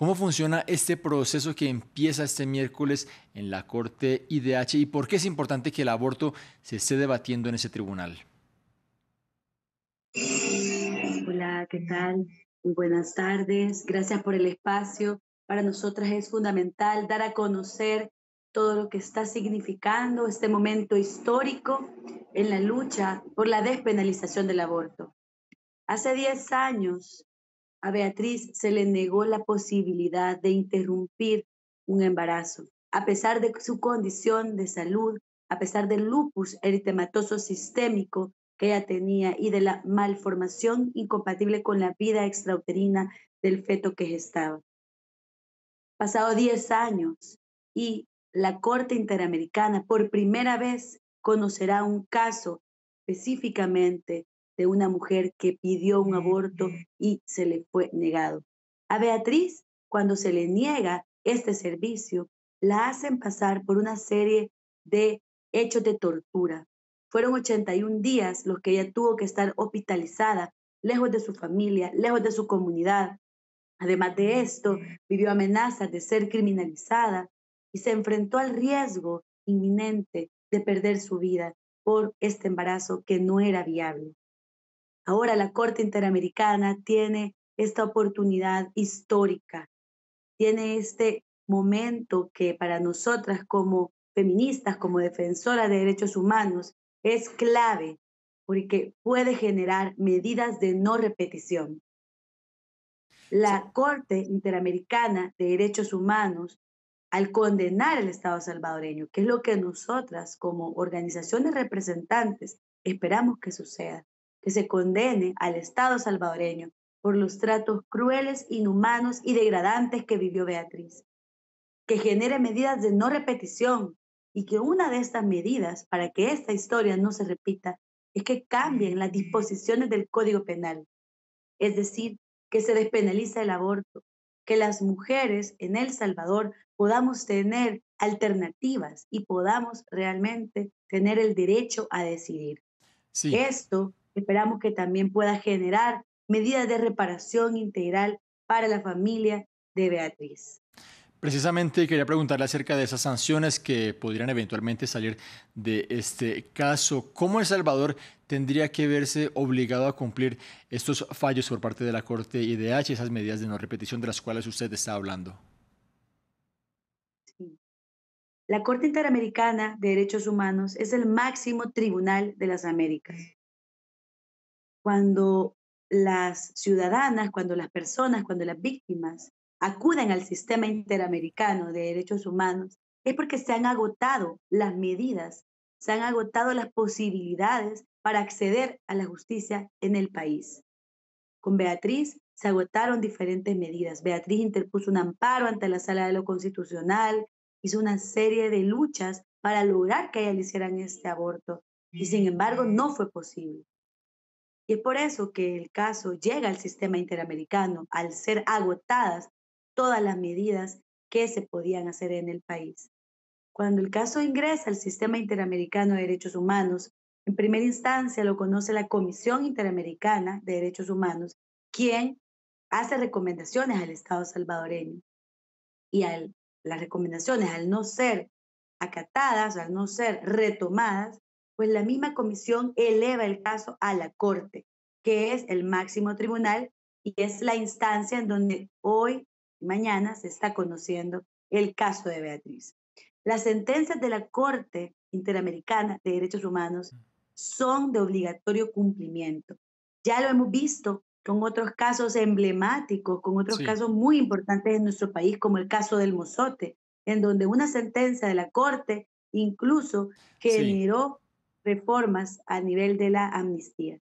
¿Cómo funciona este proceso que empieza este miércoles en la Corte IDH y por qué es importante que el aborto se esté debatiendo en ese tribunal? Hola, ¿qué tal? Muy buenas tardes. Gracias por el espacio. Para nosotras es fundamental dar a conocer todo lo que está significando este momento histórico en la lucha por la despenalización del aborto. Hace 10 años a Beatriz se le negó la posibilidad de interrumpir un embarazo, a pesar de su condición de salud, a pesar del lupus eritematoso sistémico que ella tenía y de la malformación incompatible con la vida extrauterina del feto que gestaba. Pasado 10 años y la Corte Interamericana por primera vez conocerá un caso específicamente de una mujer que pidió un aborto y se le fue negado. A Beatriz, cuando se le niega este servicio, la hacen pasar por una serie de hechos de tortura. Fueron 81 días los que ella tuvo que estar hospitalizada, lejos de su familia, lejos de su comunidad. Además de esto, vivió amenazas de ser criminalizada y se enfrentó al riesgo inminente de perder su vida por este embarazo que no era viable. Ahora la Corte Interamericana tiene esta oportunidad histórica, tiene este momento que para nosotras como feministas, como defensoras de derechos humanos, es clave porque puede generar medidas de no repetición. La Corte Interamericana de Derechos Humanos, al condenar al Estado salvadoreño, que es lo que nosotras como organizaciones representantes esperamos que suceda, que se condene al Estado salvadoreño por los tratos crueles, inhumanos y degradantes que vivió Beatriz, que genere medidas de no repetición y que una de estas medidas para que esta historia no se repita es que cambien las disposiciones del Código Penal, es decir, que se despenaliza el aborto, que las mujeres en El Salvador podamos tener alternativas y podamos realmente tener el derecho a decidir. Sí, Esto esperamos que también pueda generar medidas de reparación integral para la familia de Beatriz. precisamente quería preguntarle acerca de esas sanciones que podrían eventualmente salir de este caso. ¿Cómo El Salvador tendría que verse obligado a cumplir estos fallos por parte de la Corte IDH, esas medidas de no repetición de las cuales usted está hablando? Sí. La Corte Interamericana de Derechos Humanos es el máximo tribunal de las Américas. Cuando las ciudadanas, cuando las personas, cuando las víctimas acuden al sistema interamericano de derechos humanos, es porque se han agotado las medidas, se han agotado las posibilidades para acceder a la justicia en el país. Con Beatriz se agotaron diferentes medidas. Beatriz interpuso un amparo ante la Sala de lo Constitucional, hizo una serie de luchas para lograr que a ella le hicieran este aborto y sin embargo no fue posible. Y es por eso que el caso llega al sistema interamericano, al ser agotadas todas las medidas que se podían hacer en el país. Cuando el caso ingresa al sistema interamericano de derechos humanos, en primera instancia lo conoce la Comisión Interamericana de Derechos Humanos, quien hace recomendaciones al Estado salvadoreño. Y las recomendaciones, al no ser acatadas, al no ser retomadas, pues la misma comisión eleva el caso a la Corte, que es el máximo tribunal y es la instancia en donde hoy y mañana se está conociendo el caso de Beatriz. Las sentencias de la Corte Interamericana de Derechos Humanos son de obligatorio cumplimiento. Ya lo hemos visto con otros casos emblemáticos, con otros Sí. casos muy importantes en nuestro país, como el caso del Mozote, en donde una sentencia de la Corte incluso Sí, generó reformas a nivel de la amnistía.